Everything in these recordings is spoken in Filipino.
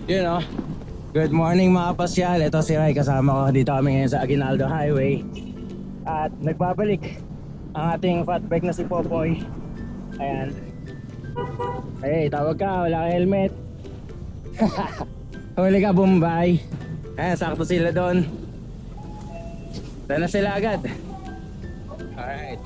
Yun o. Good morning mga pasyal. Ito si Rai, kasama ko. Dito kami ngayon sa Aguinaldo Highway. At nagbabalik ang ating fat bike na si Popoy. Ayan. Hey, tawag ka, wala ka helmet. Huli ka, Bombay. Ayan, sakto sila doon. Sana sila agad. Alright.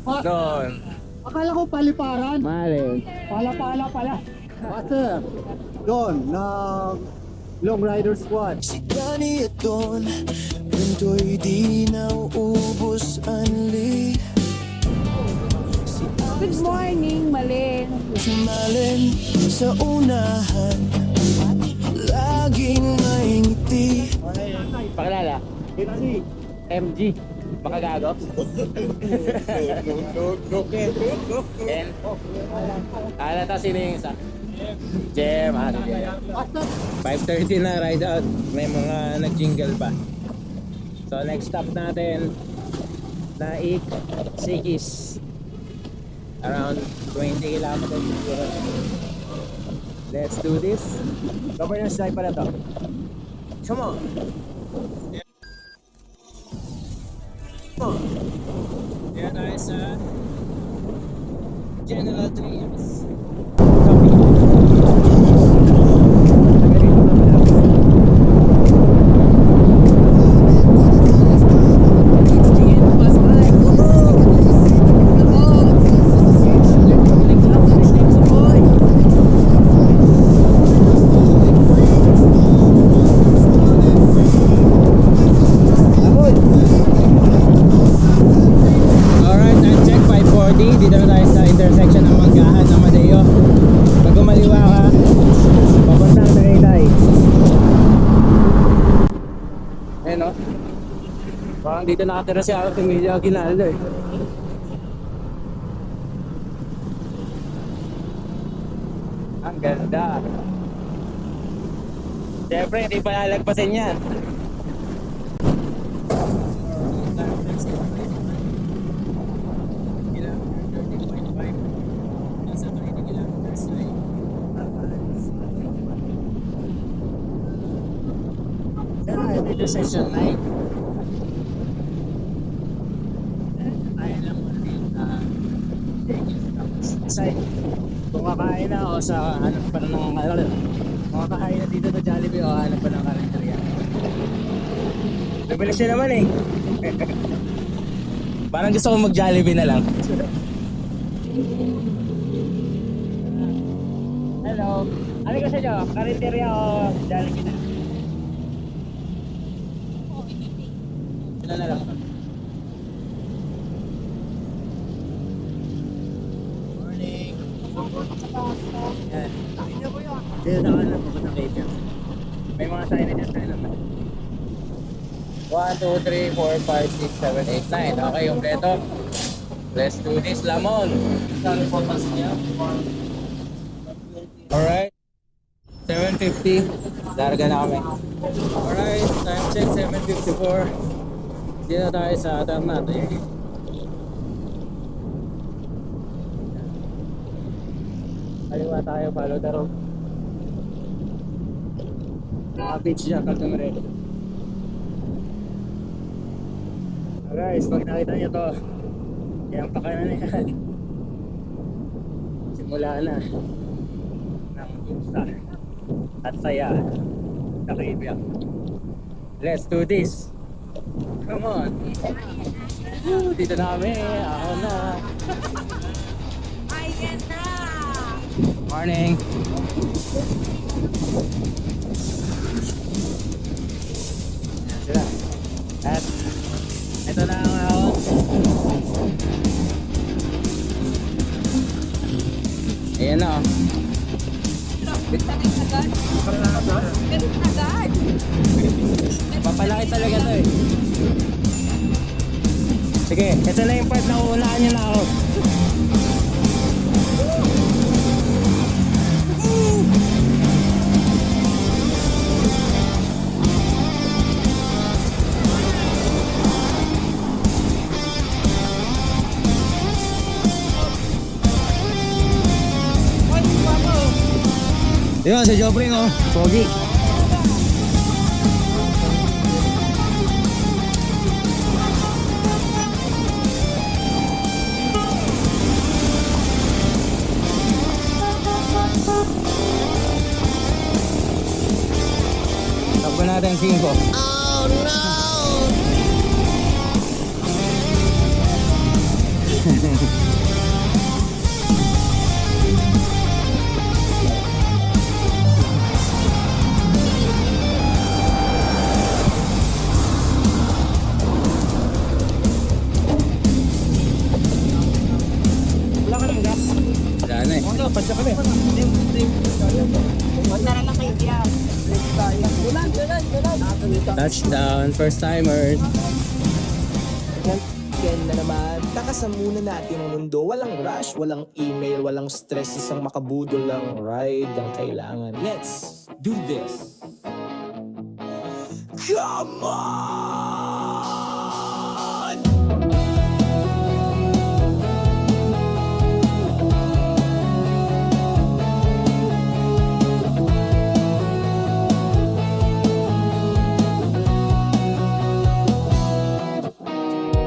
Doon. Akala ko paliparan. Mali. Pala pala. Water. Doon, na Long Rider Squad. Si Danny at Don, ganito'y di nauubos anli. Good morning, Malin. Si Malen sa unahan, laging may ngiti. Pakilala. Ito si MG. Baka gago. And ala ta sino yung isa? Jem. 5:30 na ride out. May mga nag-jingle pa. So next stop natin Naik Sikis. Around 20 kilometers siguro. Let's do this. governance drive pala to. Come on. Yan tayo sa General Trias. Alright, time check 5:40. Dito na tayo sa intersection ng Manggahan ng Madeo. Pag gumaliwa ka, papuntang Tagaytay. Ayan o. Parang dito nakatira si Emilio Aguinaldo eh. Ang ganda. Siyempre, hindi pa lalagpasin yan. Intersection 9. Ayun lang decide kung kakain na o sa hanap pa na ng kung kakain na dito sa Jollibee o hanap pa ng kalendarya. Nabilis siya naman eh. Parang gusto ko mag Jollibee na lang. Hello. Ano ka sa inyo? Kalendarya o Jollibee na? Sila na lang. Morning. Yan. Dito na ka na pupunta kayo dyan. May mga signages tayo naman. 1, 2, 3, 4, 5, 6, 7, 8, 9. Okay, kompleto. Let's do this, Lamon. Alright. 7:50. Larga na kami. Alright, time check 7:54. Dito tayo sa Ternate. Kaliwa tayo, follow the road. Mga beach dyan, Caldamaret. Guys, pag nakita nyo to, kayang pakanan na yan. Simula na ng gusta at saya sa Caribbean. Let's do this. Come on. Woo, dito na kami. Ako na. Ayan na! Morning. Ayan sila. At ito na ang ako. Ayan na. Ganun agad? Ganun agad? Papalaki talaga to eh. Sige, ito na yung part na uunahan nyo na ako. Yun, si Jopring oh. Pogi. Takbo natin 5. Wala ka ng gas. Wala na eh. Ano, pasya kami. Touchdown, first timers. Weekend na naman, takasan muna natin ang mundo. Walang rush, walang email, walang stress. Isang makabudol lang ride ang kailangan. Let's do this. Come on!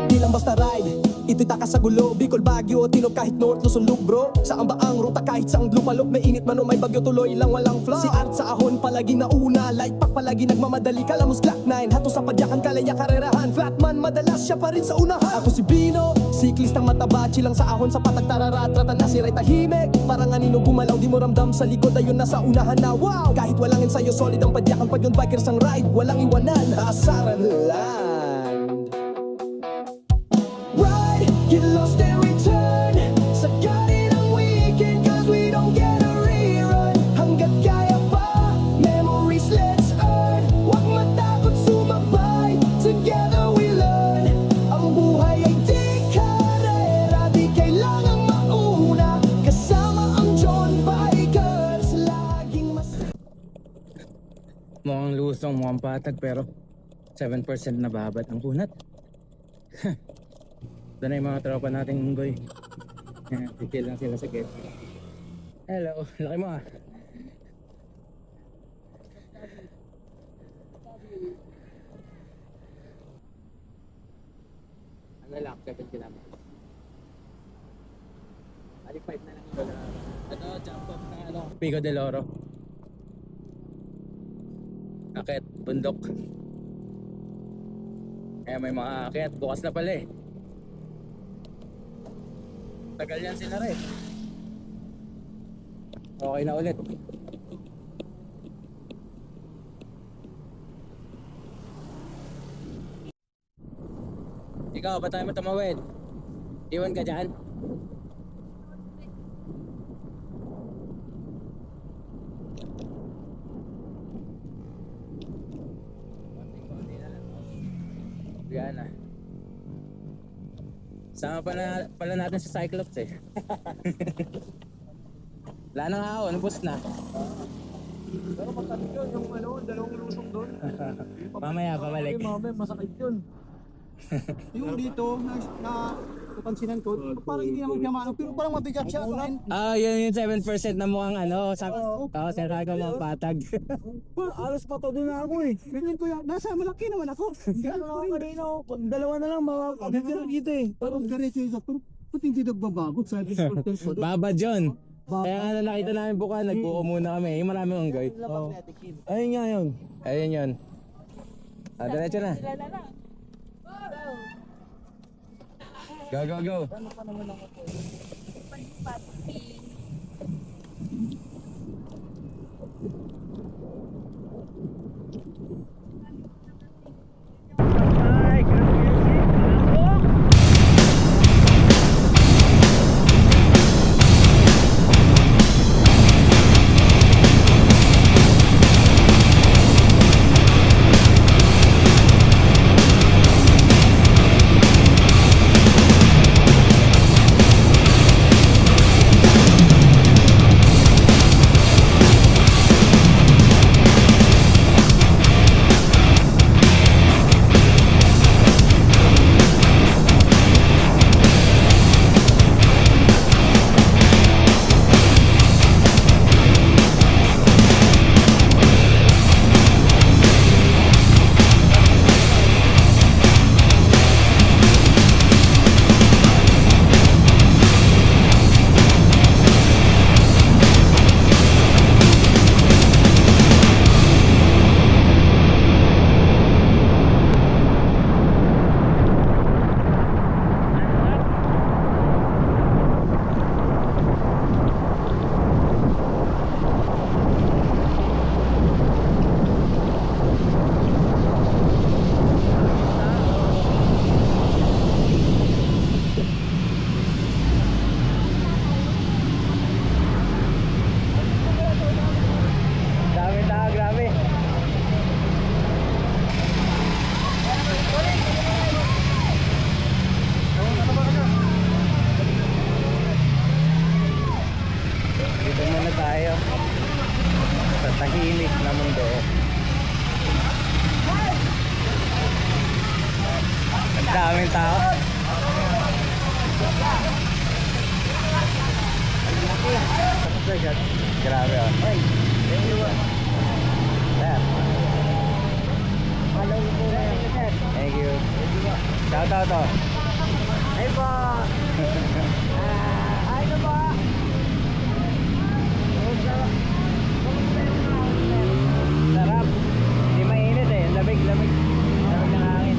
Di lang basta ride, ito'y takas sa gulo. Bicol, Baguio, Tinog, kahit North, Luzon, Lubro. Saan ba ang ruta kahit saang lupalop? May init man o may bagyo, tuloy lang walang flow. Si Art sa ahon palagi nauna, light pack palagi nagmamadali. Kalamus Glock 9, hato sa padyakan, kalaya karerahan. Flatman, madalas siya pa rin sa unahan. Ako si Bino, siklistang mataba, chilang sa ahon sa patag tararatratan na si Ray tahimik. Parang anino gumalaw, di mo ramdam sa likod, ayun nasa unahan na wow. Kahit walang ensayo, solid ang padyakan, pag yung bikers ang ride, walang iwanan, asaran lang. Ride, get lost and return. Sagarin ang weekend cause we don't get a rerun. Hanggat kaya pa, memories let's earn. Huwag matakot sumabay, together we learn. Ang buhay ay di karera, di kailangang mauna. Kasama ang John Bikers, laging mas... Mukhang lusong, mukhang patag pero 7% na babat ang kunat. Doon na yung mga tropa nating unggoy. Titil lang sila sa gate. Hello, laki mo ah. Ano lang, 7 km. Balik 5 na lang ito. Ito, jump off ng ano, Pico del Oro. Akit, bundok. Kaya may mga akit, bukas na pala eh. Tagal yan sila rin. Okay na ulit. Ikaw, ba't tayo mo tumawid? Iwan ka dyan? Konting-konti na lang. Yan na. Sama pala natin sa Cyclops eh. Wala nang ahon, bus na. Pero masakit yun, yung ano, dalawang lusong doon. Mamaya, pabalik. Mamaya, masakit yun. Yung dito, napansinan ko, parang hindi naman gamano, pero parang mabigat siya. Ah, yun yung 7% na mukhang ano. Oo, sinasabi ko mga patag. Alas pa to din ako eh. Ganyan ko yan. Nasa malaki naman ako. Gano'n ako kanina. Pag dalawa na lang, makakabigyan dito eh. Parang ganito yung isa. Pero ba't hindi nagbabago? Sabi ko, Baba John. Kaya nga na nakita namin buka, nagbuko muna kami. Yung maraming unggoy. ayun nga yun. Ayun yun. Ah, diretso na. Go, go, go. tahimik na mundo. Ang daming tao. Grabe oh. Sir. Thank you. Shout out to. Hey po. Hi po po. Sarap. Hindi mainit eh. Lamig, lamig. Lamig ng hangin.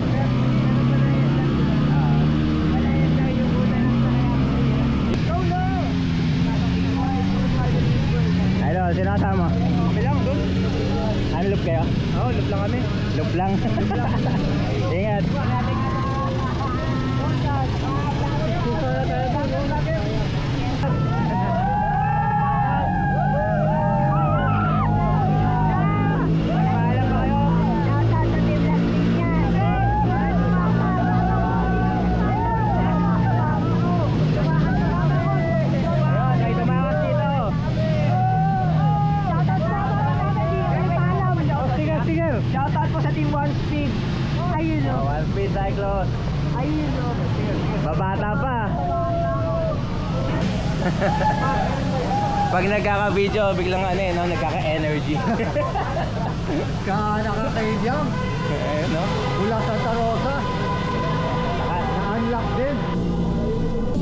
Hello, sino kasama? Bilang, doon. Ano, loop kayo? Oo, loop lang kami. Loop lang. Ingat. Shoutout po sa Team One Speed. Ayun o. One speed cyclone. Ayun o. Babata pa. Pag nagkaka-video, biglang ano eh, no? Nagkaka-energy. Nakakaidiyam. Eh, no? Mula sa Tarosa. Na-unlock din.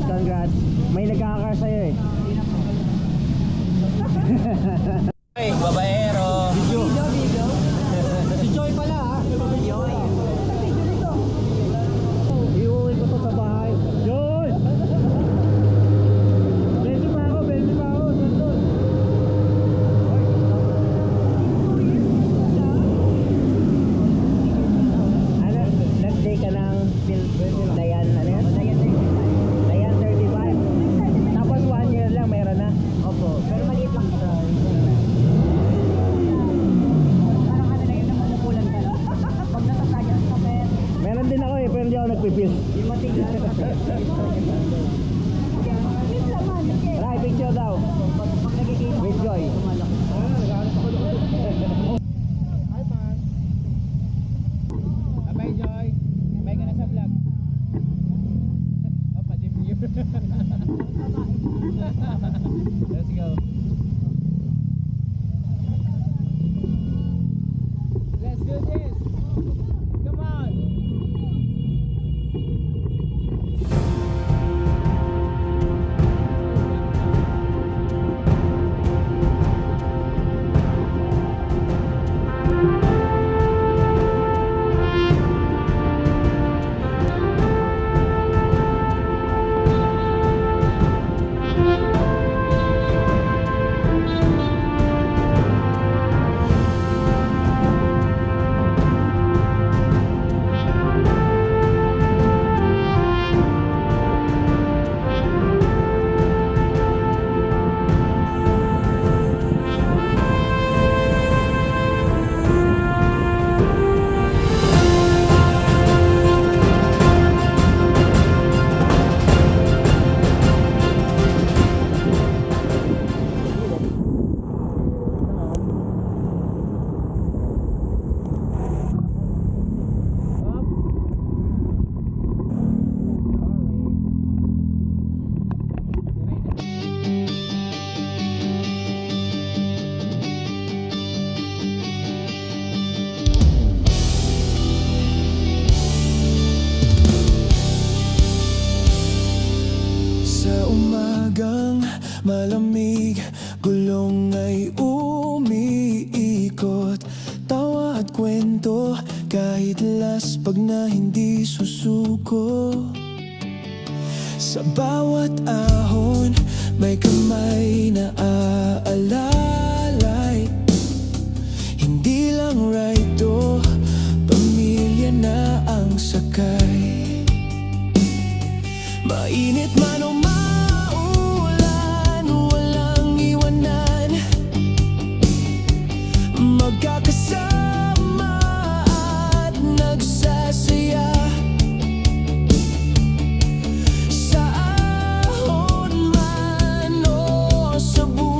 Congrats. May nagkaka-car sa'yo eh. Hey, babaero. Si Joy pala ha. Iuwi ko to sa bahay. Joy! Benji pa ako. Nandun. Ano, nag-day ka ng Dayan, ano yan? Dayan 35. Tapos 1 year lang, mayroon na. Opo. Pero maliit lang ito. Parang ano na yun, namumulan ka lang. Pag nasasaya sa kapit. Meron din ako eh, pero hindi ako nagpipil. Di matiglan. Right, picture daw. Pag nagiging With Joy. Bye Joy. Bye ka na sa vlog. Oh, pa-gym you. Let's go. Let's do this. Come on. Malamig, gulong ay umiikot. Tawa at kwento, kahit last pag na hindi susuko. Sa bawat ahon, may kamay na aalalay. Hindi lang rido, pamilya na ang sakay. Mainit man o maulan, walang iwanan. Magkakasama at nagsasaya. Sa ahon man o sa buhay,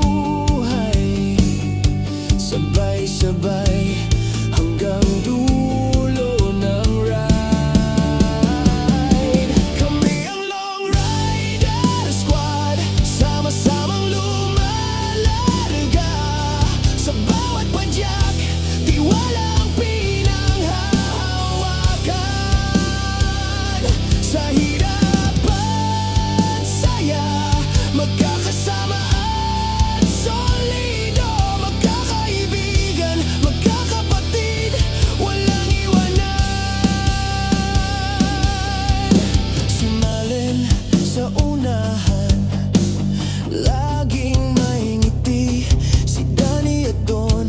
laging may ngiti. Si Danny at Don,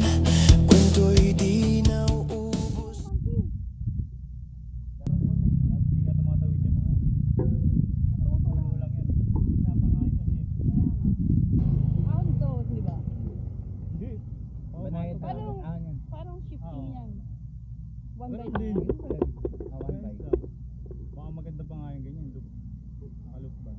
kwento'y di na uubos. Hindi ka tumatawid yung mga puno lang yan. Napakain kasi. Ahon to, di ba? Hindi. Banayan to. Parang, Ahon yan. parang shifting Oo. yan. One by Hindi. one. Awan bay. Baka maganda pa nga yung ganyan. Nakaloop ba?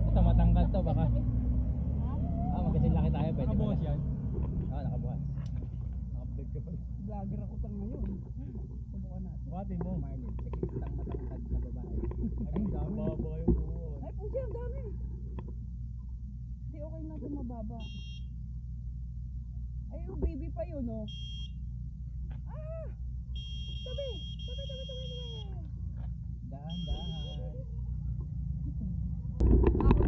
Ito matangkad to baka. Ha? Magkasing laki tayo. Pwede Nakabukas pala. yan. Oo, nakabukas. Naka-update ka pala. Vlogger ako tang ngayon. Subukan natin. Buhatin mo. Marlin, sikitang matangkad na babae. Ang dami. Baba yung buo. Ay, pusi, ang dami. Di okay lang kung mababa. Ay, yung baby pa yun, oh. Ah! Tabi! Tabi, tabi, tabi, tabi! Dahan, dahan. Ako